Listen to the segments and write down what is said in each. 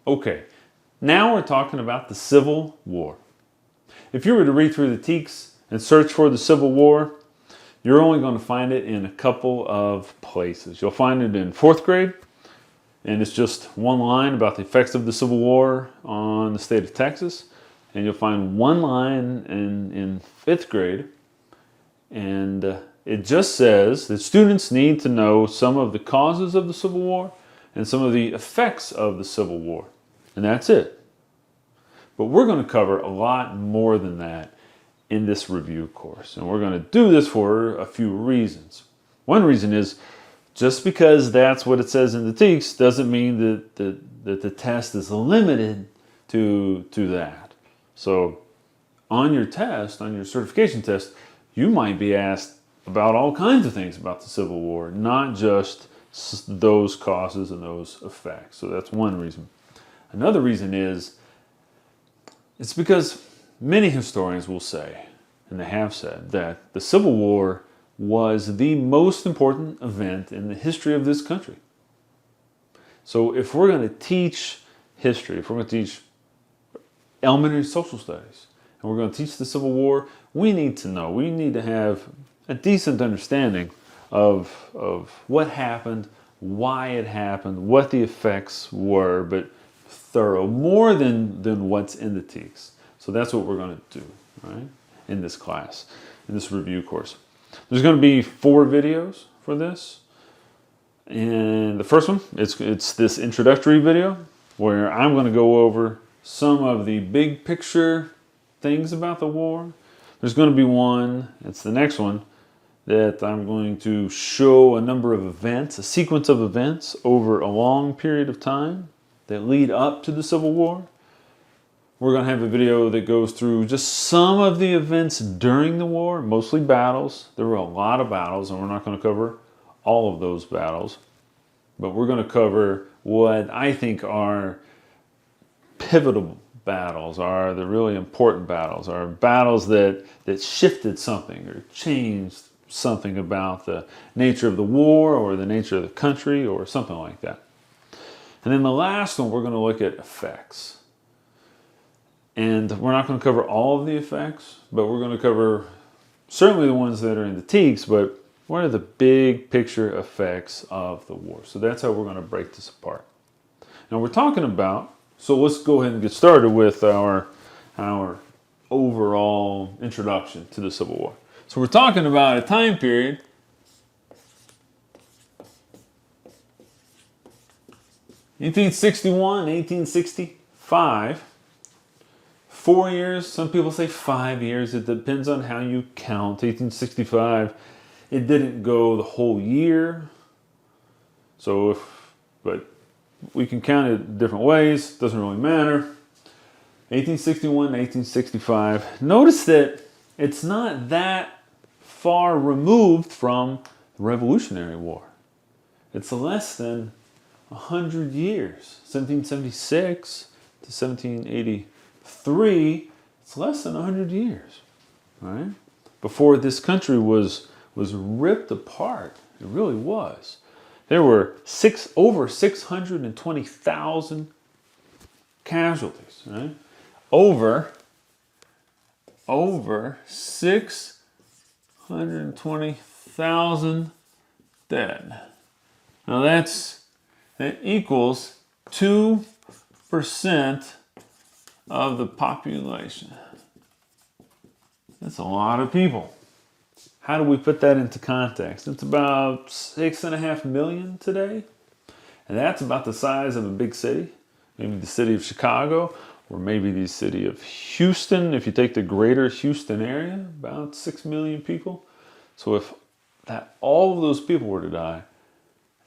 Okay, now we're talking about the Civil War. If you were to read through the TeachWriteLearn and search for the Civil War, you're only going to find it in a couple of places. You'll find it in 4th grade, and it's just one line about the effects of the Civil War on the state of Texas. And you'll find one line in 5th grade, and it just says that students need to know some of the causes of the Civil War and some of the effects of the Civil War. And that's it. But we're going to cover a lot more than that in this review course. And we're going to do this for a few reasons. One reason is just because that's what it says in the TeachWriteLearn doesn't mean that the test is limited to that. So on your test, on your certification test, you might be asked about all kinds of things about the Civil War, not just those causes and those effects. So that's one reason. Another reason is it's because many historians will say, and they have said, that the Civil War was the most important event in the history of this country. So if we're going to teach history, if we're going to teach elementary social studies, and we're going to teach the Civil War, we need to know, we need to have a decent understanding of what happened, why it happened, what the effects were, but thorough, more than what's in the TeachWriteLearn. So that's what we're going to do, right, in this class, in this review course. There's going to be 4 videos for this. And the first one, it's this introductory video where I'm going to go over some of the big picture things about the war. There's going to be one, it's the next one, that I'm going to show a number of events, a sequence of events over a long period of time that lead up to the Civil War. We're going to have a video that goes through just some of the events during the war, mostly battles. There were a lot of battles, and we're not going to cover all of those battles. But we're going to cover what I think are pivotal battles, are the really important battles, are battles that shifted something or changed something about the nature of the war or the nature of the country or something like that. And then the last one, we're going to look at effects. And we're not going to cover all of the effects, but we're going to cover certainly the ones that are in the TeachWriteLearn, but what are the big picture effects of the war? So that's how we're going to break this apart. Now we're talking about, so let's go ahead and get started with our overall introduction to the Civil War. So we're talking about a time period (1861, 1865). 4 years, some people say 5 years. It depends on how you count. 1865, it didn't go the whole year. But we can count it different ways. Doesn't really matter. 1861, 1865. Notice that it's not that far removed from the Revolutionary War. It's less than 100 years. 1776 to 1783. It's less than 100 years, right? Before this country was ripped apart. It really was. There were over 620,000 casualties, right? Over 620,000 dead. Now that equals 2% of the population. That's a lot of people. How do we put that into context? It's about 6.5 million today. And that's about the size of a big city. Maybe the city of Chicago, or maybe the city of Houston. If you take the greater Houston area, about 6 million people. So if all of those people were to die,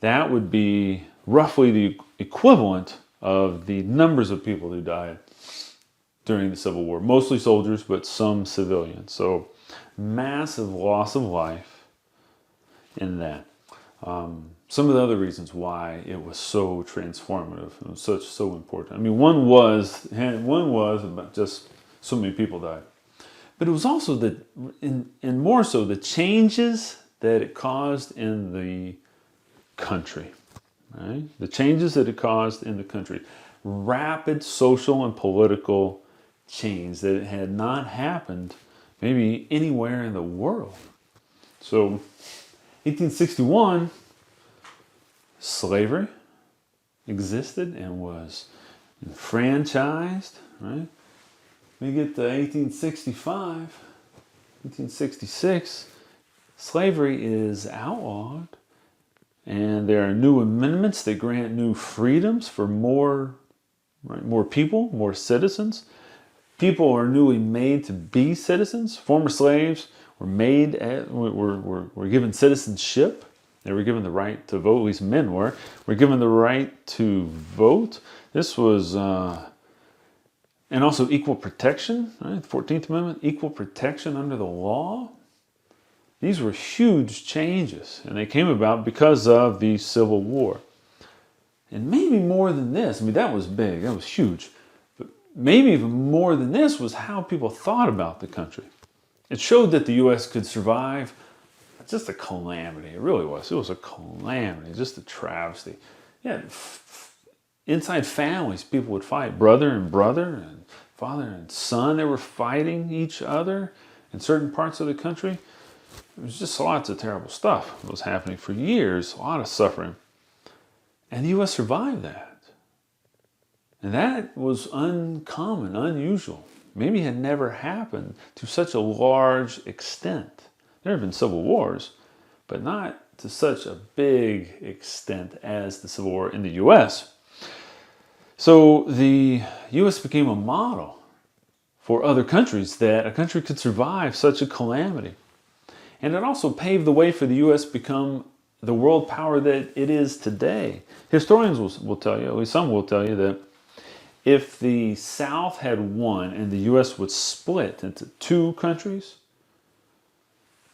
that would be roughly the equivalent of the numbers of people who died during the Civil War. Mostly soldiers, but some civilians. So massive loss of life in that. Some of the other reasons why it was so transformative and so important. I mean, one was about just so many people died, but it was also and more so the changes that it caused in the country, right? The changes that it caused in the country. rapid social and political change that had not happened maybe anywhere in the world. So 1861, slavery existed and was enfranchised, right? We get to 1865, 1866, slavery is outlawed, and there are new amendments that grant new freedoms for more people, more citizens. People are newly made to be citizens. Former slaves were were given citizenship. They were given the right to vote. At least men were given the right to vote. This was, and also equal protection, right? The 14th Amendment, equal protection under the law. These were huge changes, and they came about because of the Civil War. And maybe more than this, I mean, that was big, that was huge. But maybe even more than this was how people thought about the country. It showed that the U.S. could survive just a calamity. It really was. It was a calamity, just a travesty. Yeah, inside families, people would fight. Brother and father and son, they were fighting each other in certain parts of the country. It was just lots of terrible stuff that was happening for years, a lot of suffering. And the U.S. survived that. And that was uncommon, unusual. Maybe had never happened to such a large extent. There have been civil wars, but not to such a big extent as the Civil War in the U.S. So the U.S. became a model for other countries that a country could survive such a calamity. And it also paved the way for the U.S. to become the world power that it is today. Historians will tell you, at least some will tell you, that if the South had won and the U.S. would split into two countries,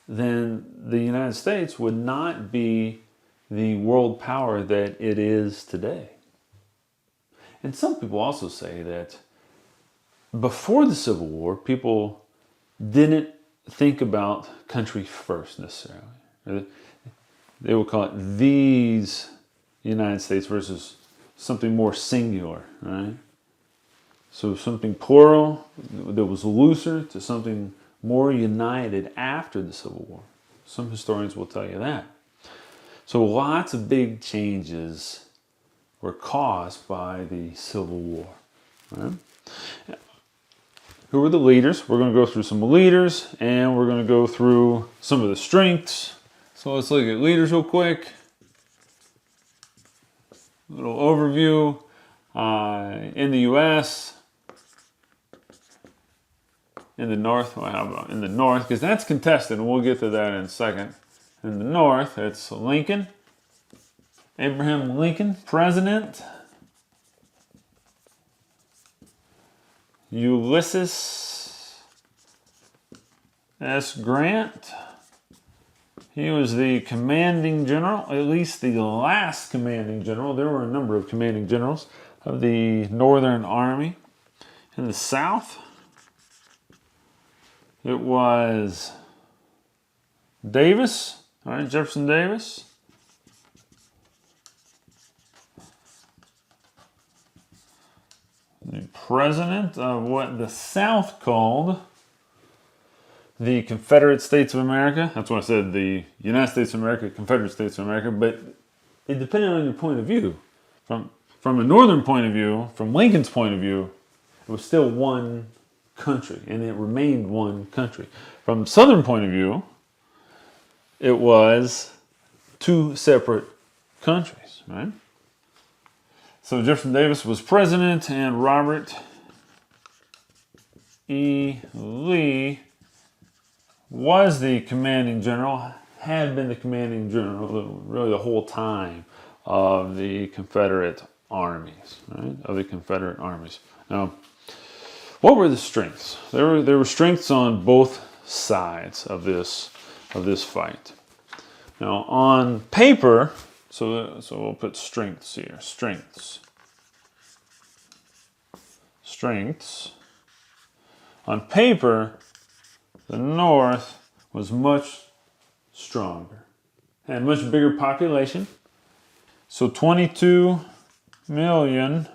then the United States would not be the world power that it is today. And some people also say that before the Civil War, people didn't think about country first necessarily. They would call it these United States versus something more singular, right? So something plural that was looser to something more united after the Civil War. Some historians will tell you that. So lots of big changes were caused by the Civil War. Right? Who were the leaders? We're going to go through some leaders, and we're going to go through some of the strengths. So let's look at leaders real quick. A little overview. In the U.S., in the North, well, how about in the North? Because that's contested, and we'll get to that in a second. In the North, it's Lincoln, Abraham Lincoln, President. Ulysses S. Grant. He was the commanding general, at least the last commanding general. There were a number of commanding generals of the Northern Army. In the South, it was Davis, all right, Jefferson Davis. The president of what the South called the Confederate States of America. That's why I said the United States of America, Confederate States of America, but it depended on your point of view. From a Northern point of view, from Lincoln's point of view, it was still one country, and it remained one country. From Southern point of view, it was two separate countries, right? So Jefferson Davis was president, and Robert E. Lee was the commanding general, had been the commanding general really the whole time of the Confederate armies, right? Of the Confederate armies. Now, what were the strengths? There were strengths on both sides of this fight. Now, on paper, so we'll put strengths here. Strengths. On paper, the North was much stronger, had a much bigger population. So 22 million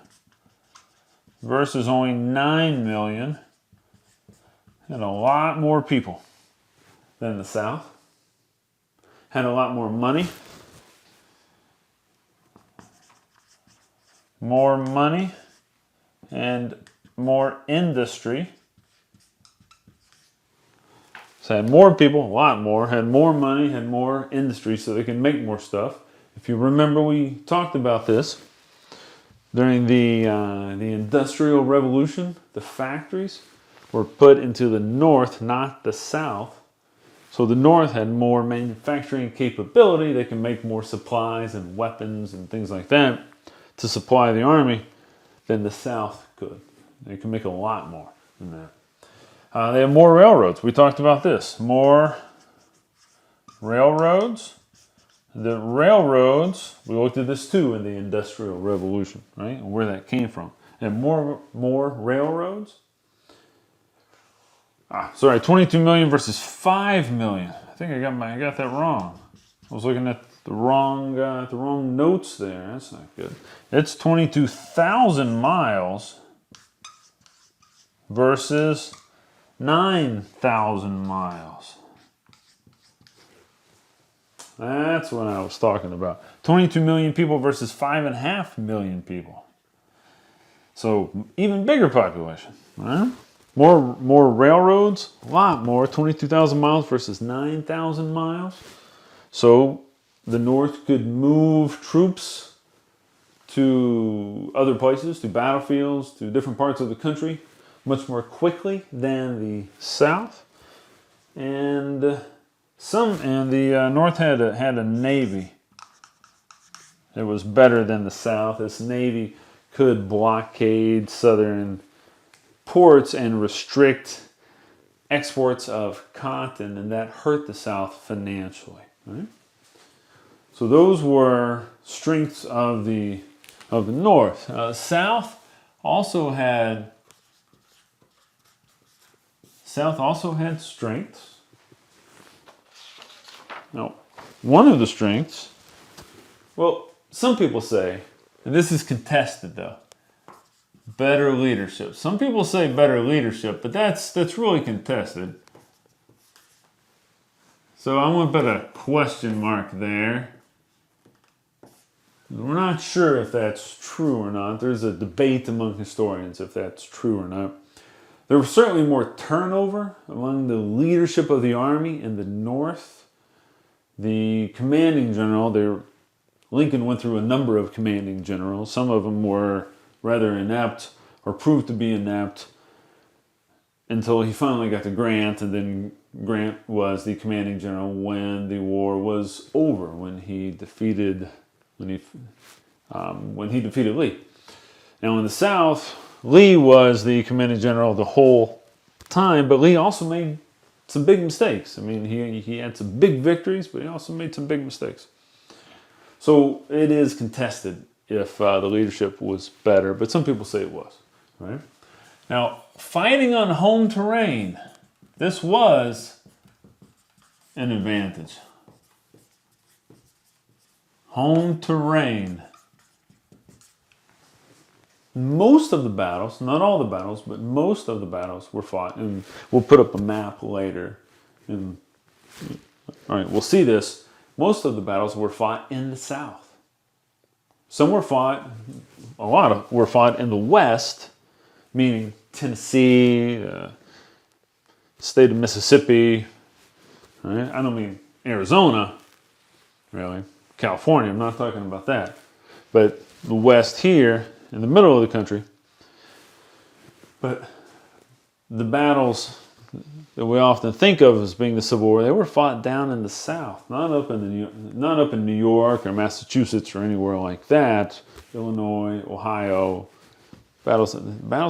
versus only 9 million had a lot more people than the South, had a lot more money, and more industry. So had more people, a lot more, had more money, had more industry, so they can make more stuff. If you remember, we talked about this during the Industrial Revolution. The factories were put into the North, not the South. So the North had more manufacturing capability. They can make more supplies and weapons and things like that to supply the army than the South could. They can make a lot more than that. They have more railroads. We talked about this. More railroads. The railroads, we looked at this too in the Industrial Revolution, right? And where that came from. And more railroads. 22 million versus 5 million. I think I got that wrong. I was looking at the wrong notes there. That's not good. It's 22,000 miles versus 9,000 miles. That's what I was talking about. 22 million people versus 5.5 million people. So even bigger population. Right? More railroads, a lot more. 22,000 miles versus 9,000 miles. So the North could move troops to other places, to battlefields, to different parts of the country much more quickly than the South. And the North had a navy. It was better than the South. This navy could blockade southern ports and restrict exports of cotton, and that hurt the South financially. Right? So those were strengths of the North. South also had strengths. Now, one of the strengths, well, some people say, and this is contested though, better leadership. Some people say better leadership, but that's really contested. So I'm going to put a question mark there. We're not sure if that's true or not. There's a debate among historians if that's true or not. There was certainly more turnover among the leadership of the army in the North. The commanding general, Lincoln went through a number of commanding generals. Some of them were rather inept or proved to be inept until he finally got to Grant, and then Grant was the commanding general when the war was over, when he defeated Lee. Now in the South, Lee was the commanding general the whole time, but Lee also made some big mistakes. I mean, he had some big victories, but he also made some big mistakes. So it is contested if the leadership was better, but some people say it was. Right? Now, fighting on home terrain, this was an advantage. Home terrain. Most of the battles, not all the battles, but most of the battles were fought, and we'll put up a map later. All right, we'll see this. Most of the battles were fought in the South. A lot were fought in the West, meaning Tennessee, state of Mississippi. Right? I don't mean Arizona, really. California, I'm not talking about that. But the West here, in the middle of the country. But the battles that we often think of as being the Civil War, they were fought down in the South, not up in New York or Massachusetts or anywhere like that. Illinois, Ohio, battles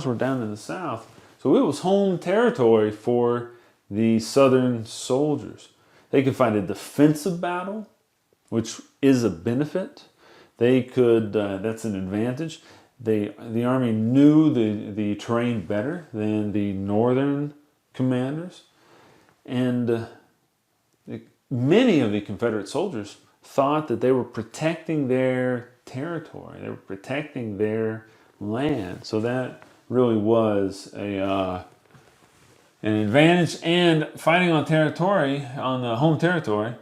were down in the South. So it was home territory for the Southern soldiers. They could fight a defensive battle, which is a benefit. They could, that's an advantage. The Army knew the terrain better than the Northern commanders. And many of the Confederate soldiers thought that they were protecting their territory. They were protecting their land. So that really was an advantage. And fighting on territory, on the home territory,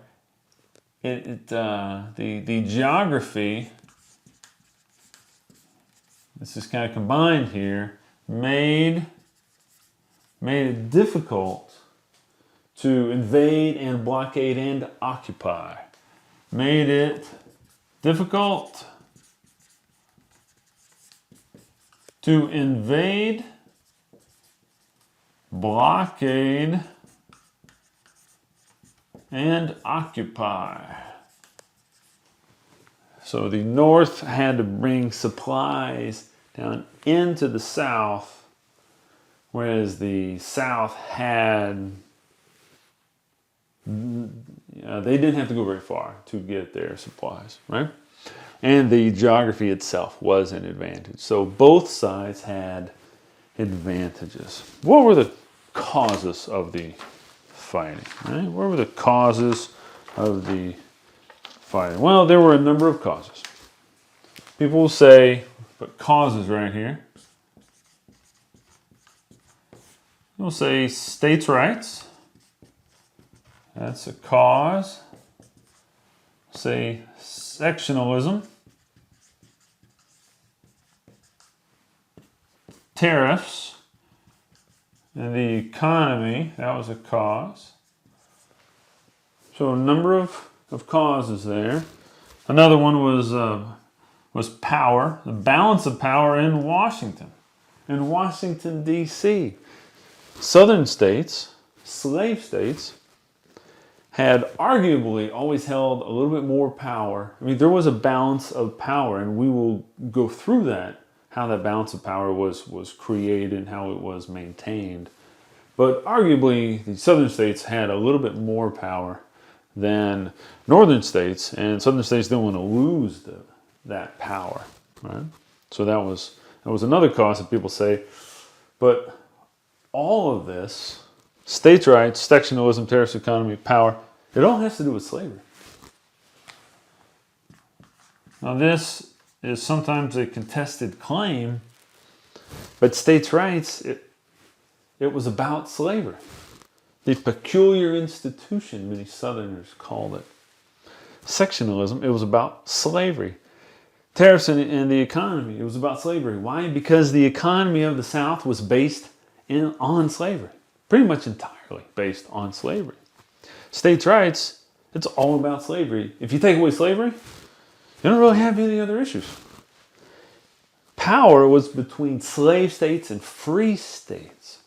the geography, this is kind of combined here, made it difficult to invade and blockade and occupy. Made it difficult to invade, blockade, and occupy. So the North had to bring supplies down into the South, whereas the South had, they didn't have to go very far to get their supplies, right? And the geography itself was an advantage. So both sides had advantages. What were the causes of the fighting? Right? What were the causes of the fighting? Well, there were a number of causes. People will say, but causes right here. We'll say states' rights. That's a cause. Say sectionalism. Tariffs. And the economy, that was a cause. So a number of causes there. Another one was power, the balance of power in Washington D.C. Southern states, slave states, had arguably always held a little bit more power. I mean, there was a balance of power, and we will go through that, how that balance of power was created and how it was maintained. But arguably, the southern states had a little bit more power than northern states, and southern states didn't want to lose that power, right? So that was another cause that people say. But all of this, states' rights, sectionalism, tariffs, economy, power, it all has to do with slavery. Now this is sometimes a contested claim, but states' rights, it was about slavery. The peculiar institution, many Southerners called it. Sectionalism, it was about slavery. Tariffs and the economy, it was about slavery. Why? Because the economy of the South was based on slavery. Pretty much entirely based on slavery. States' rights, it's all about slavery. If you take away slavery, you don't really have any other issues. Power was between slave states and free states.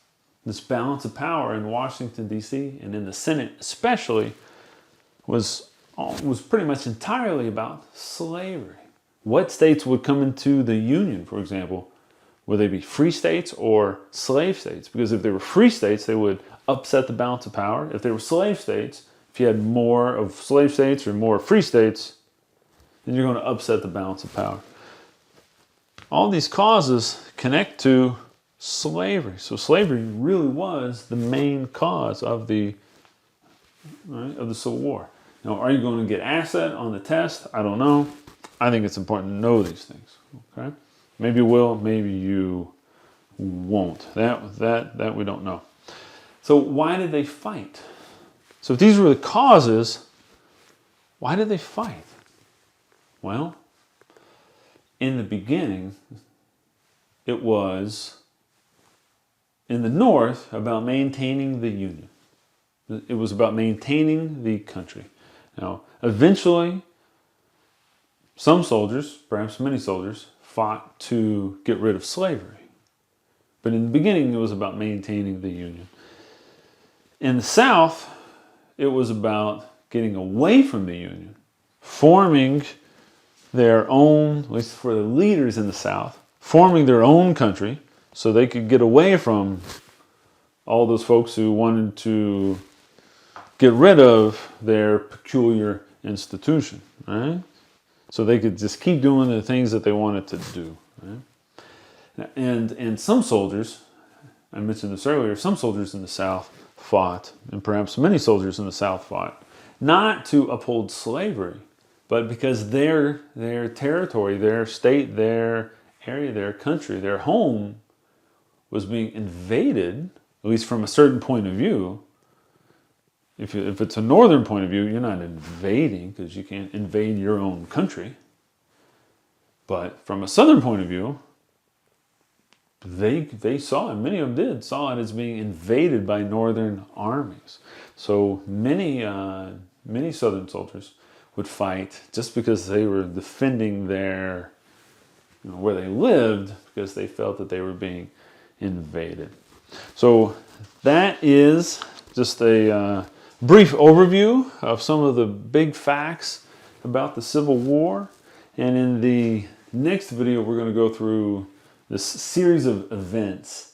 This balance of power in Washington, D.C., and in the Senate especially, was pretty much entirely about slavery. What states would come into the Union, for example? Would they be free states or slave states? Because if they were free states, they would upset the balance of power. If they were slave states, if you had more of slave states or more free states, then you're going to upset the balance of power. All these causes connect to slavery. So slavery really was the main cause of the Civil War. Now, are you going to get asked that on the test? I don't know. I think it's important to know these things. Okay, maybe you will, maybe you won't. That we don't know. So why did they fight? So if these were the causes, why did they fight? Well, in the beginning, it was in the North about maintaining the Union. It was about maintaining the country. Now, eventually, some soldiers, perhaps many soldiers, fought to get rid of slavery. But in the beginning, it was about maintaining the Union. In the South, it was about getting away from the Union, forming their own, at least for the leaders in the South, forming their own country so they could get away from all those folks who wanted to get rid of their peculiar institution, right? So they could just keep doing the things that they wanted to do, right? And some soldiers, I mentioned this earlier, some soldiers in the South fought, and perhaps many soldiers in the South fought, not to uphold slavery, but because their territory, their state, their area, their country, their home was being invaded, at least from a certain point of view. If it's a northern point of view, you're not invading because you can't invade your own country. But from a southern point of view, they saw it, many of them saw it as being invaded by northern armies. So many southern soldiers would fight just because they were defending their, where they lived, because they felt that they were being invaded. So that is just a brief overview of some of the big facts about the Civil War. And in the next video, we're going to go through this series of events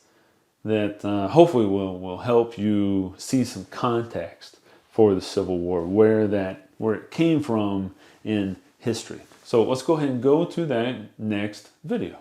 that hopefully will help you see some context for the Civil War, where it came from in history. So let's go ahead and go to that next video.